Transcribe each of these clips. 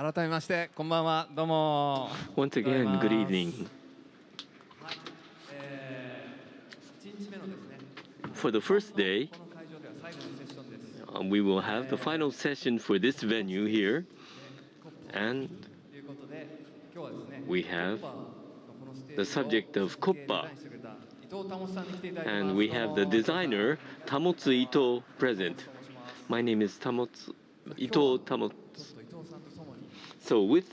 改めまして、こんばんは。どうも。Once again, good evening. はい。1日目のですね。For the first day, この会場では最後のセッションです。we will have the final session for this venue here, で、コッパ and ということで、今日はですね、 we have コッパのこのステ the ージを subject of 設計デザ KOPPA, インしてくれた伊藤保さんに来ていただいてま and す。 we どう have も the 伊藤さん。 designer Tamotsu Ito present. と申します。 My name is Tamotsu 今日 Ito はちょっ Tamotsu. と伊藤さんと共に So with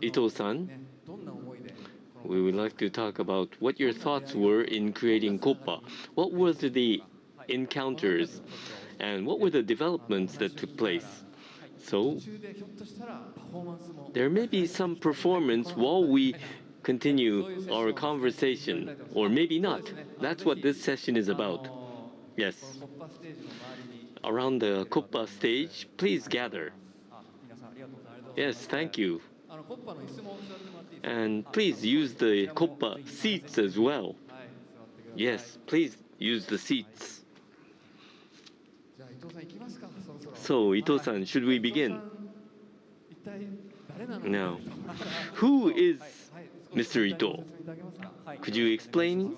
伊藤さん Ito-san, のね、どんな思いでこの we would like to talk about what your thoughts were in creating KOPPA. What were the encounters and what were the developments that took place? So 途中でひょっとしたらパフォーマンスも there may be some performance while we continue our conversation, or maybe not. That's what this session is about. Yes. コッパステージの周りに Around the KOPPA stage, please gather. 皆さんありがとうございます。 Yes, thank you. コッパの椅子も座ってもらっていいですか。 And please use the KOPPA seats as well. はい、座ってください。 Yes, please use the seats. じゃあ伊藤さん行きますか。そろそろ。 So, Ito-san, should we 伊藤さ begin? ん一体誰なの Now, か。 who is はい、 Mr. 少し Ito? 説明いただけますか。 Could you explain?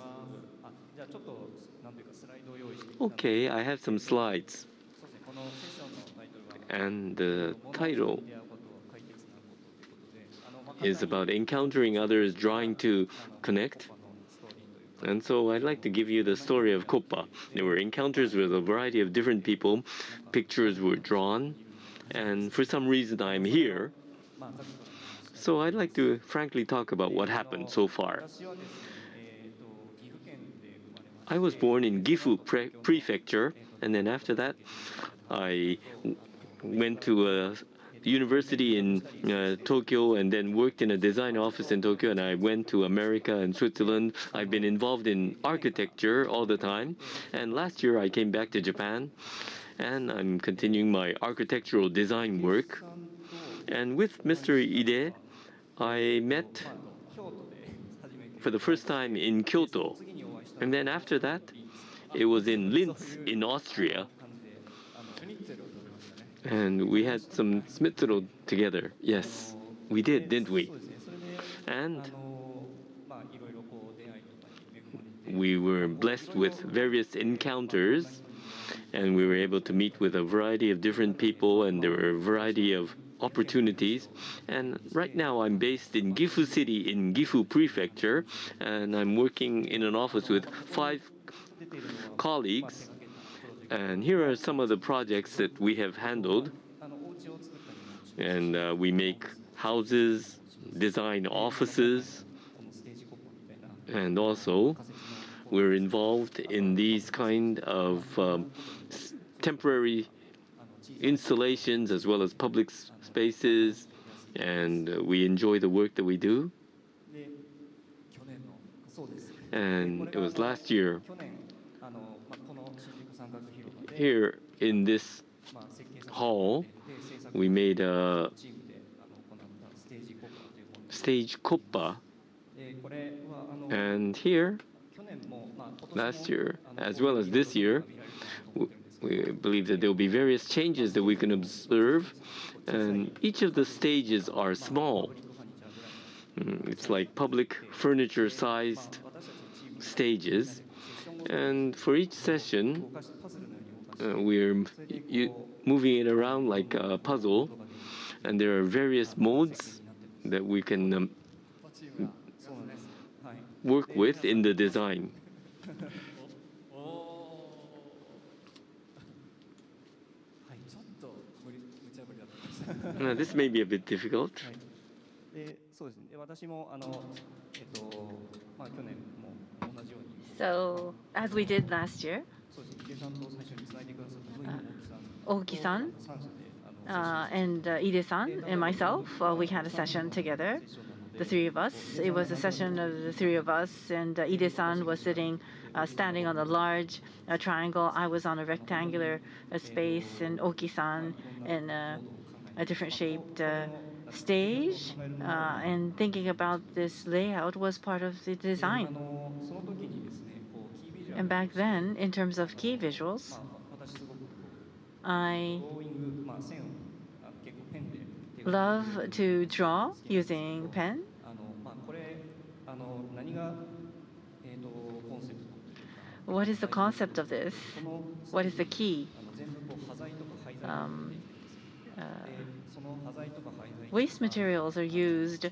じゃあちょっとなんていうかスライドを用意して。 Okay, I have some slides. そうですね。このセッションのタイトルは And the title 出会うことは解決なことということで、 is about encountering others, trying to connect. And so I'd like to give you the story of KOPPA. There were encounters with a variety of different people. Pictures were drawn. And for some reason, I'm here. So I'd like to frankly talk about what happened so far. 私はですね、岐阜県で生まれまして、 I was born in Gifu Prefecture. And then after that, I went to a university in Tokyo and then worked in a design office in Tokyo, and I went to America and Switzerland. I've been involved in architecture all the time, and last year I came back to Japan and I'm continuing my architectural design work. And with Mr. Ide, I met 京都で初めて for the first time in Kyoto, 次にお会いした and then after that it was in Linz in Austria, 感じで、シュニッツェルを食べましたね。 and we had some schnitzel together. Yes, we did, didn't we? そうですね。それで And まあいろいろこう出会いとかに恵まれて、 we were blessed with various encounters, and we were able to meet with a variety of different people, and there were a variety of opportunities. And right now I'm based in Gifu City in Gifu Prefecture, and I'm working in an office with 5 colleagues. And here are some of the projects that we have handled. お家を作ったりもしましたし、 And we make houses, design offices, このステージコッパみたいな and also 仮設の we're involved in these kind of temporary installations as well as public spaces, and we enjoy the work that we do. で去年のそうです。 And it was last year 去年この新宿三角広場で here in this 設計させて hall で制作 we made a チームで行ったステージコッパというもの stage KOPPA, でこれはand here 去年も今年も last year as well as this year we believe that there will be various changes that we can observe, and each of the stages are small. It's like public furniture sized stages, and for each session we're moving it around like a puzzle, and there are various modes that we can work with in the design. This may be a bit difficult. でそうですね。で私も去年も同じように So, as we did last year, そうですね。井出さんと最初につないでくださった大木さん Oki-san 三社でand Ide-san and myself, we had a session together, the three of us. It was a session of the three of us, and Ide-san was standing on a large triangle. I was on a rectangular space, and Oki-san in a different shaped stage. And thinking about this layout was part of the design. その時にですね、こうキービジュアル And back then, in terms of key visuals, 私すごく I ドローイング、線を結構ペンで手 love to draw using pen. これ何がコンセプト What is the concept of this? この What is the key? 全部こう端材とか廃材が出てきてですねでその端材とか廃材 Waste materials are used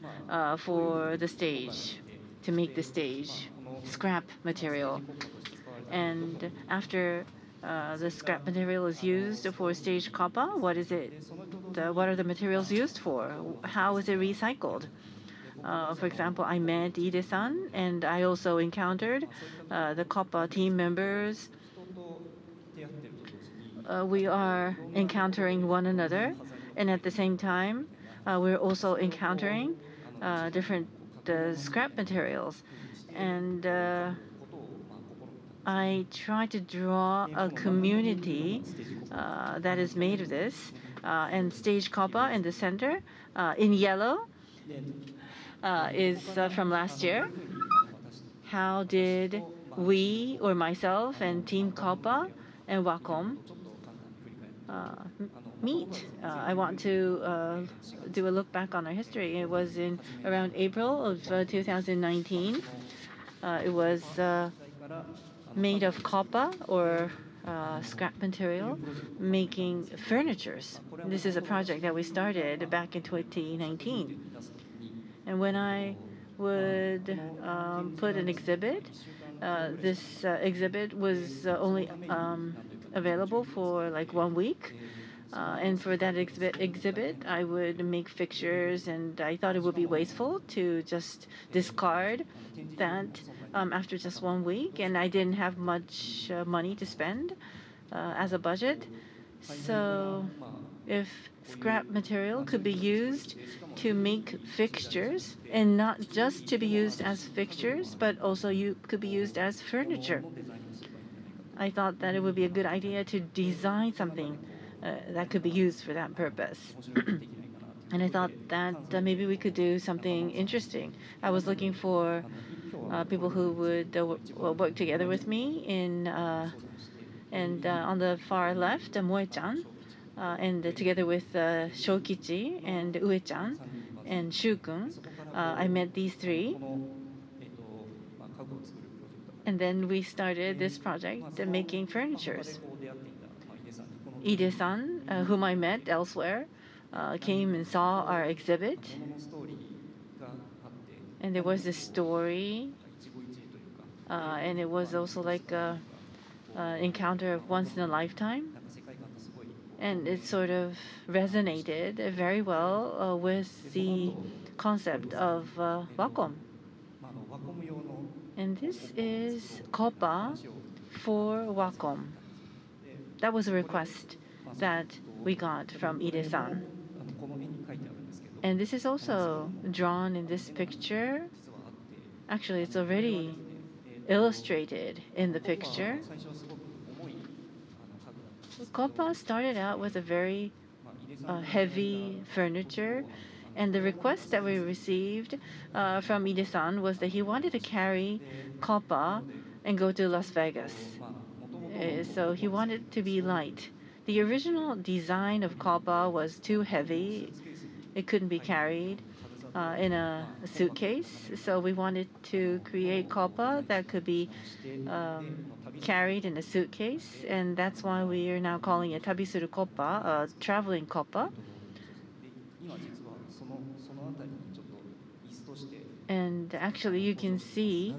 for the stage, to make the stage, scrap material. And after the scrap material is used for stage KOPPA, what is it? What are the materials used for? How is it recycled? For example, I met Ide-san, and I also encountered the KOPPA team members. 人と出会ってると同時に We are encountering one another, and at the same time, we're also encountering different scrap materials. And I try to draw a community that is made of this, and stage KOPPA in the center, in yellow, is from last year. How did we, or myself and Team KOPPA and Wacom, meet? I want to do a look back on our history. It was in around April of 2019. It was made of KOPPA, or scrap material, making furnitures. This is a project that we started back in 2019. And when I would put an exhibit, this exhibit was only available for like 1 week. And for that exhibit, I would make fixtures, and I thought it would be wasteful to just discard that after just 1 week, and I didn't have much money to spend as a budget. So if scrap material could be used to make fixtures, and not just to be used as fixtures, but also could be used as furniture, I thought that it would be a good idea to design something that could be used for that purpose. And I thought that maybe we could do something interesting. I was looking for people who would work together with me and on the far left, Moe-chan, and together with Shokichi and Ue-chan and Shu-kun, I met these three. And then we started this project, making furnitures. Ide-san, whom I met elsewhere, came and saw our exhibit. And there was this story, and it was also like an encounter of once in a lifetime. And it sort of resonated very well with the concept of Wacom. And this is KOPPA for Wacom. That was a request that we got from Ide-san. And this is also drawn in this picture. Actually, it's already illustrated in the picture. KOPPA started out with a very heavy furniture, and the request that we received from Ide-san was that he wanted to carry KOPPA and go to Las Vegas. So he wanted to be light. The original design of KOPPA was too heavy. It couldn't be carried in a suitcase. So we wanted to create KOPPA that could be carried in a suitcase. And that's why we are now calling it Tabisuru KOPPA, traveling KOPPA. And actually, you can see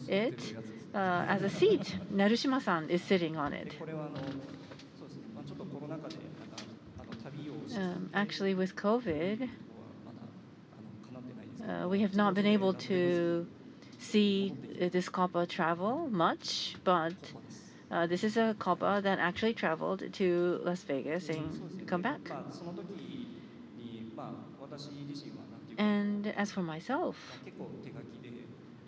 it as a seat. Narushima-san is sitting on it. Actually, with COVID, we have not been able to see this KOPPA travel much, but this is a KOPPA that actually traveled to Las Vegas and come back. And as for myself,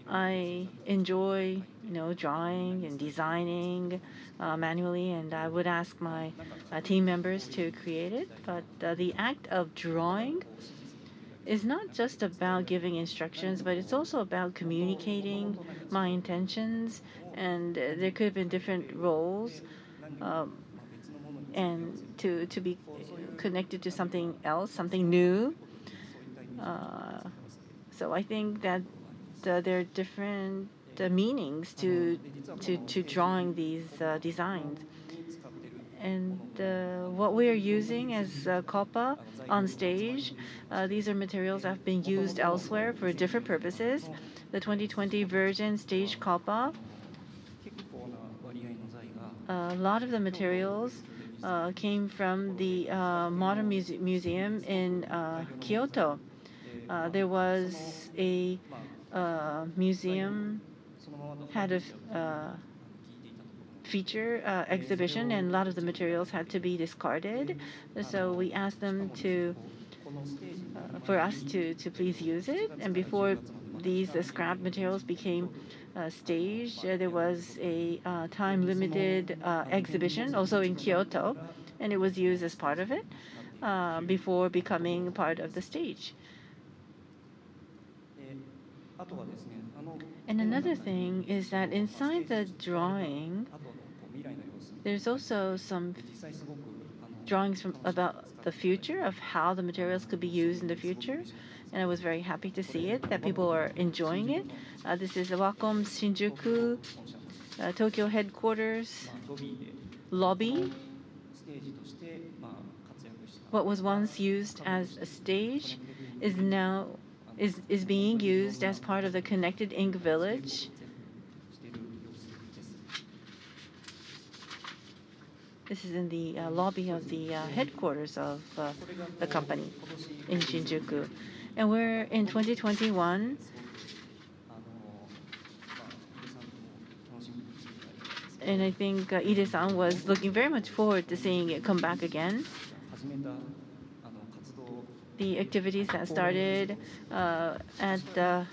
I enjoy, drawing and designing manually, and I would ask my team members to create it. But the act of drawing is not just about giving instructions, but it's also about communicating my intentions, and there could have been different roles, and to be connected to something else, something new. So I think that there are different meanings to drawing these designs. And what we are using as KOPPA on stage, these are materials that have been used elsewhere for different purposes. The 2020 version stage KOPPA, a lot of the materials came from the Modern Museum in Kyoto. There was a museum had a feature exhibition, and a lot of the materials had to be discarded. So we asked them to, for us to please use it. And before these scrap materials became staged, there was a time-limited exhibition also in Kyoto, and it was used as part of it before becoming part of the stage. And another thing is that inside the drawing, there's also some drawings about the future of how the materials could be used in the future. And I was very happy to see it, that people are enjoying it. This is the Wacom Shinjuku Tokyo headquarters lobby. What was once used as a stage is now being used as part of the Connected Ink Village. This is in the lobby of the headquarters of the company in Shinjuku. And we're in 2021. And I think Ide-san was looking very much forward to seeing it come back again. The activities that started at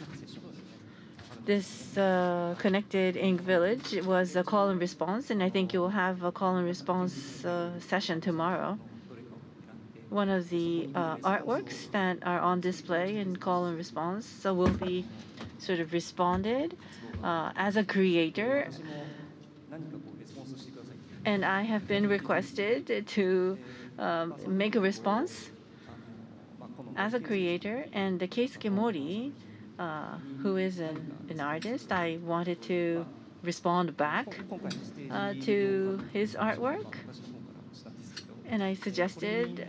this Connected Ink Village was a call and response, and I think you'll have a call and response session tomorrow. One of the artworks that are on display in call and response will be sort of responded as a creator. And I have been requested to make a response as a creator, and the Keisuke Mori, who is an artist, I wanted to respond back to his artwork. And I suggested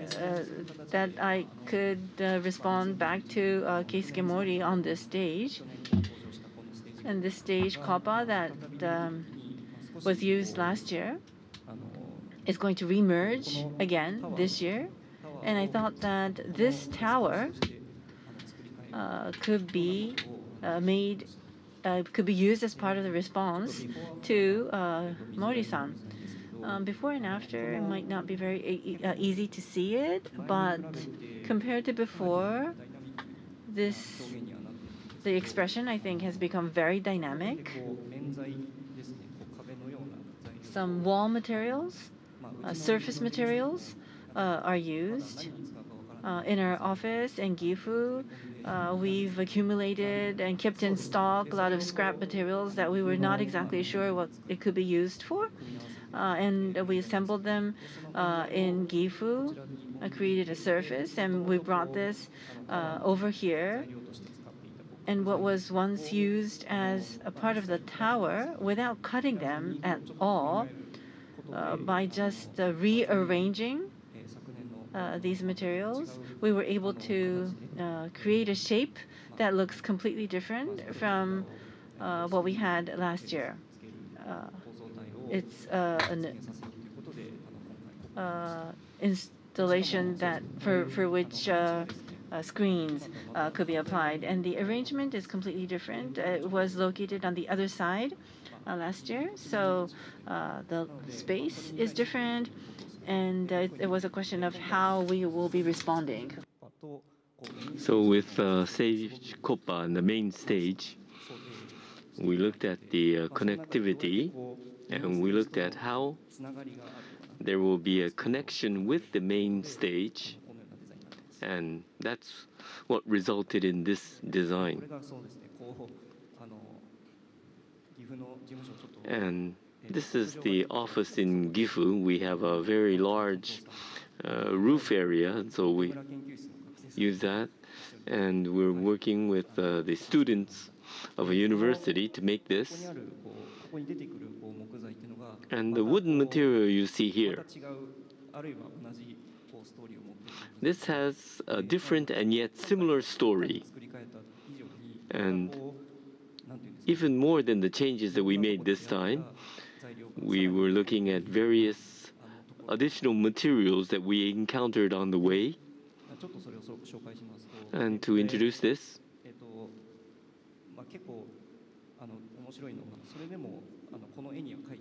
that I could respond back to Keisuke Mori on this stage. And this stage, KOPPA, that was used last year, is going to remerge again this year. And I thought that this tower could be could be used as part of the response to Mori-san. Before and after, it might not be very easy to see it, but compared to before, the expression, I think, has become very dynamic. Some wall materials, surface materials are used. In our office in Gifu, we've accumulated and kept in stock a lot of scrap materials that we were not exactly sure what it could be used for. And we assembled them in Gifu, created a surface, and we brought this over here. And what was once used as a part of the tower, without cutting them at all, by just rearranging these materials, we were able to create a shape that looks completely different from what we had last year. It's an installation that for which screens could be applied, and the arrangement is completely different. It was located on the other side last year, so the space is different, and it was a question of how we will be responding. So with stage KOPPA on the main stage, we looked at the connectivity, and we looked at how there will be a connection with the main stage, and that's what resulted in this design. And this is the office in Gifu. We have a very large roof area, so we use that. And we're working with the students of a university to make this. And the wooden material you see here, this has a different and yet similar story. And even more than the changes that we made this time, we were looking at various additional materials that we encountered on the way. And to introduce this,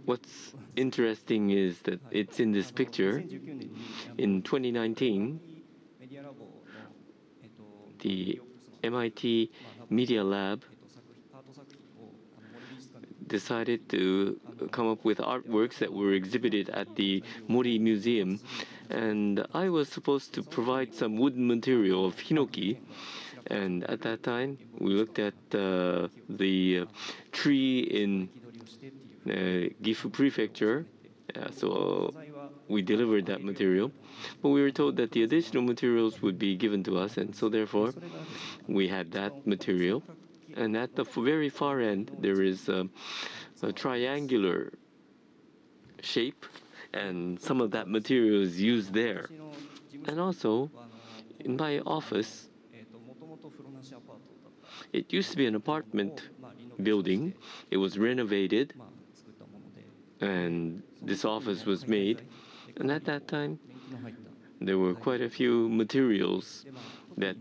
what's interesting is that it's in this picture. In 2019, the MIT Media Lab decided to come up with artworks that were exhibited at the Mori Museum, and I was supposed to provide some wooden material of hinoki. And at that time, we looked at the tree in Gifu Prefecture, so we delivered that material. But we were told that the additional materials would be given to us, and so therefore we had that material. And at the very far end, there is a triangular shape, and some of that material is used there. And also, in my office, it used to be an apartment building. It was renovated, and this office was made. And at that time, there were quite a few materials that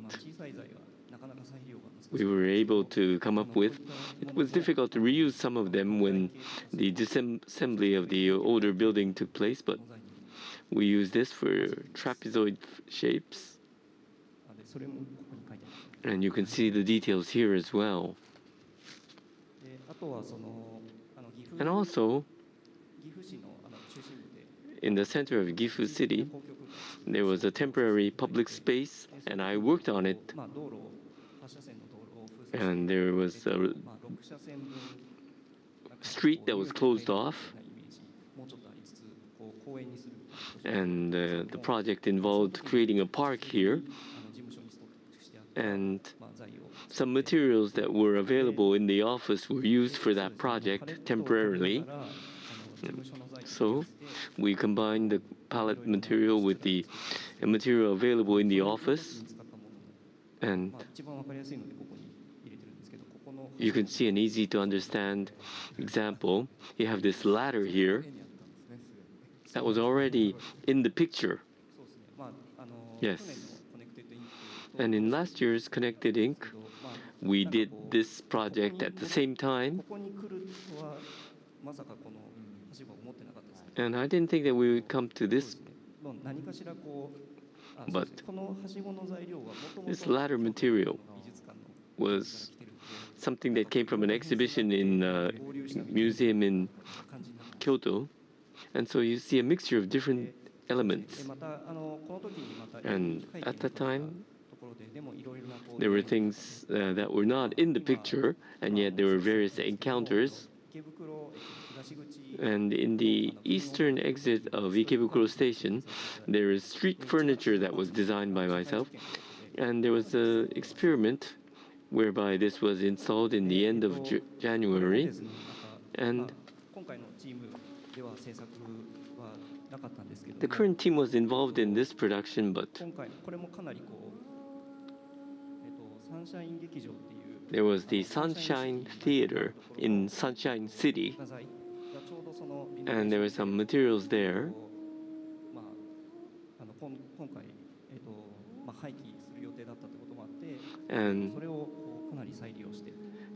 we were able to come up with. It was difficult to reuse some of them when the disassembly of the older building took place, but we used this for trapezoid shapes. And you can see the details here as well. And also, in the center of Gifu City, there was a temporary public space, and I worked on it. And there was a street that was closed off, and the project involved creating a park here, and some materials that were available in the office were used for that project temporarily. So we combined the palette material with the material available in the office, and you can see an easy to understand example. You have this ladder here that was already in the picture. Yes. And in last year's Connected Ink, we did this project at the same time. And I didn't think that we would come to this, but this ladder material was something that came from an exhibition in a museum in Kyoto. And so you see a mixture of different elements. And at that time, there were things that were not in the picture, and yet there were various encounters. And in the eastern exit of Ikebukuro Station, there is street furniture that was designed by myself. And there was an experiment whereby this was installed in the end of January. And the current team was involved in this production, but there was the Sunshine Theater in Sunshine City, and there were some materials there. And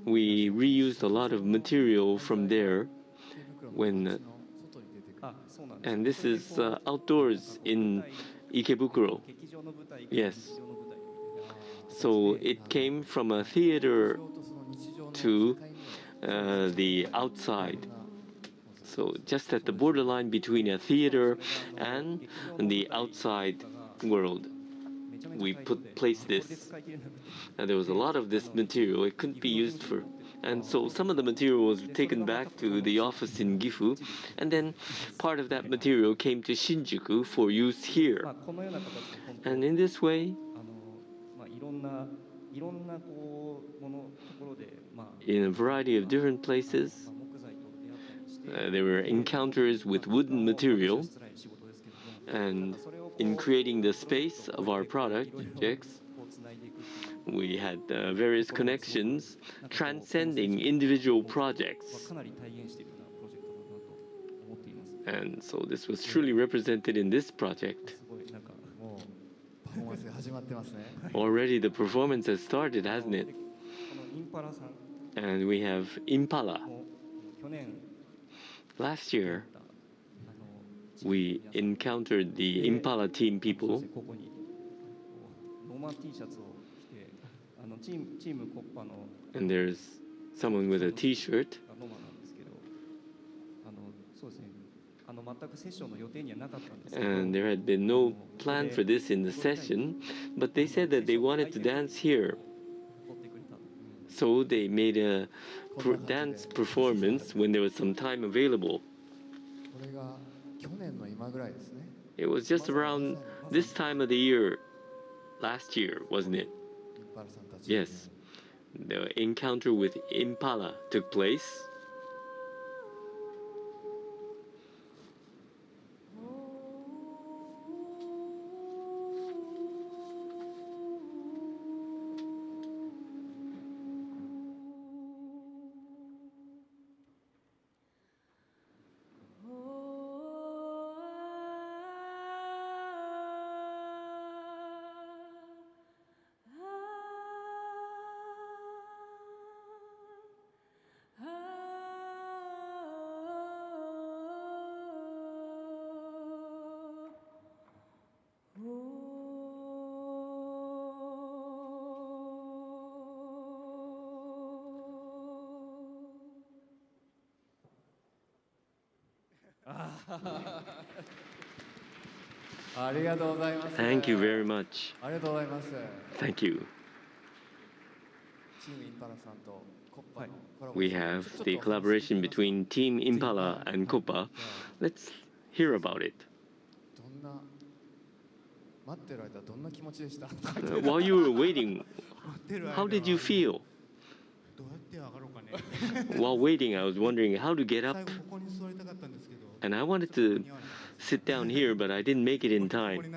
we reused a lot of material from there when and this is outdoors in Ikebukuro. Yes. So it came from a theater to the outside. So just at the borderline between a theater and the outside world, we placed this. And there was a lot of this material. It couldn't be used for And so some of the material was taken back to the office in Gifu, and then part of that material came to Shinjuku for use here. And in this way, in a variety of different places, there were encounters with wooden material, and in creating the space of our projects, we had various connections transcending individual projects. And so this was truly represented in this project. Already the performance has started, hasn't it? And we have Impala. Last year, we encountered the Impala team people. And there's someone with a t-shirt. And there had been no plan for this in the session, but they said that they wanted to dance here. So they made a dance performance when there was some time available. It was just around this time of the year, last year, wasn't it? Yes. The encounter with Impala took place. Thank you very much. Thank you. We have the collaboration between Team Impala and KOPPA. Let's hear about it. While you were waiting, how did you feel? While waiting, I was wondering how to get up. And I wanted to sit down here, but I didn't make it in time.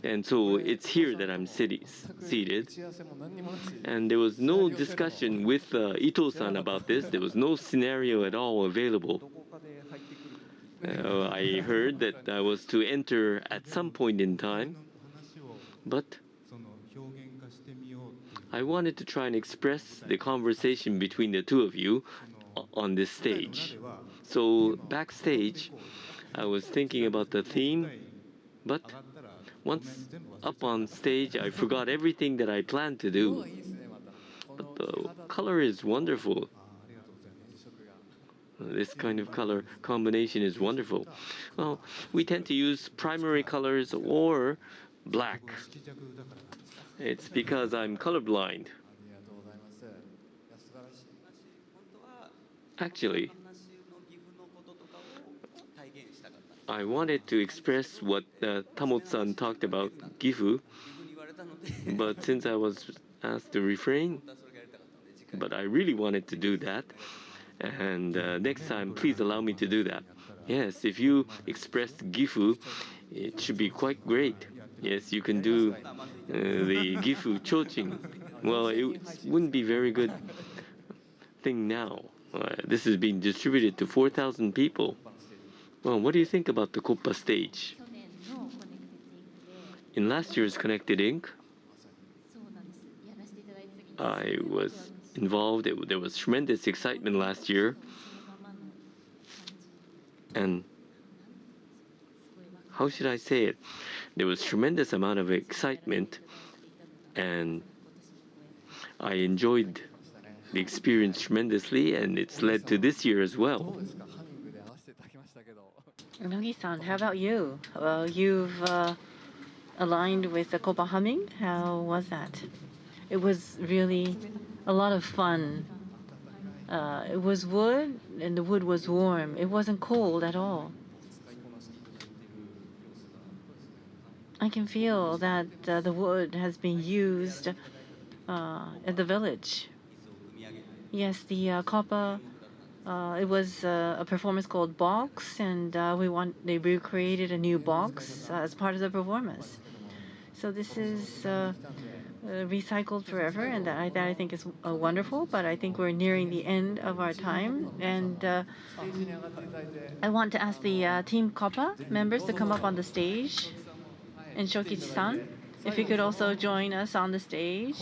And so it's here that I'm seated. And there was no discussion with Ito-san about this. There was no scenario at all available. I heard that I was to enter at some point in time, but I wanted to try and express the conversation between the two of you on this stage. So backstage, I was thinking about the theme, but once up on stage, I forgot everything that I planned to do. But the color is wonderful. This kind of color combination is wonderful. Well, we tend to use primary colors or black. It's because I'm colorblind. Actually, I wanted to express what Tamot-san talked about Gifu, but since I was asked to refrain, but I really wanted to do that, and next time please allow me to do that. Yes, if you express Gifu, it should be quite great. Yes, you can do the Gifu Chochin. Well, it wouldn't be very good thing now. This is being distributed to 4,000 people. Well, what do you think about the KOPPA stage? In last year's Connected Inc., I was involved. There was tremendous excitement last year. And how should I say it? There was tremendous amount of excitement, and I enjoyed the experience tremendously, and it's led to this year as well. Nogi-san, how about you? You've aligned with the KOPPA humming. How was that? It was really a lot of fun. It was wood, and the wood was warm. It wasn't cold at all. I can feel that the wood has been used at the village. Yes, the KOPPA. It was a performance called Box, and they recreated a new box as part of the performance. So this is recycled forever, and that I think is wonderful. But I think we're nearing the end of our time, and I want to ask the Team KOPPA members to come up on the stage, and Shokichi-san, if you could also join us on the stage.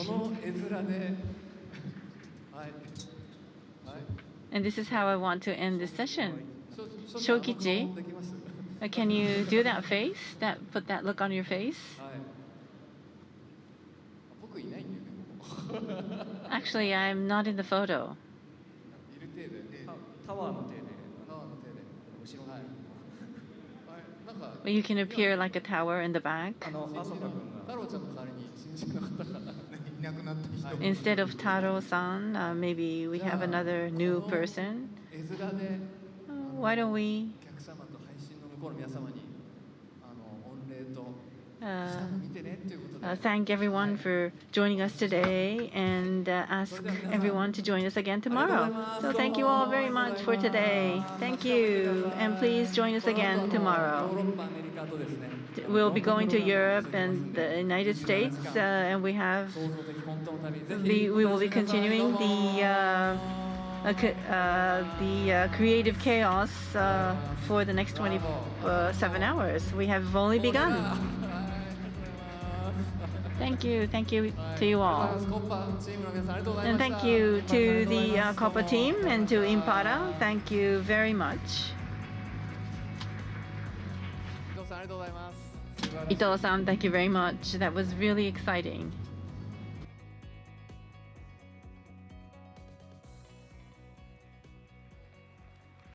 And this is how I want to end this session. Shokichi, can you do that face? Put that look on your face? Actually, I'm not in the photo. Well, you can appear like a tower in the back. Instead of Taro-san, maybe we have another new person. Why don't we thank everyone for joining us today and ask everyone to join us again tomorrow. So thank you all very much for today. Thank you. And please join us again tomorrow. We'll be going to Europe and the United States, and we will be continuing the creative chaos for the next 27 hours. We have only begun. Thank you to you all. And thank you to the KOPPA team and to Impara. Thank you very much. Ito-san, thank you very much. That was really exciting.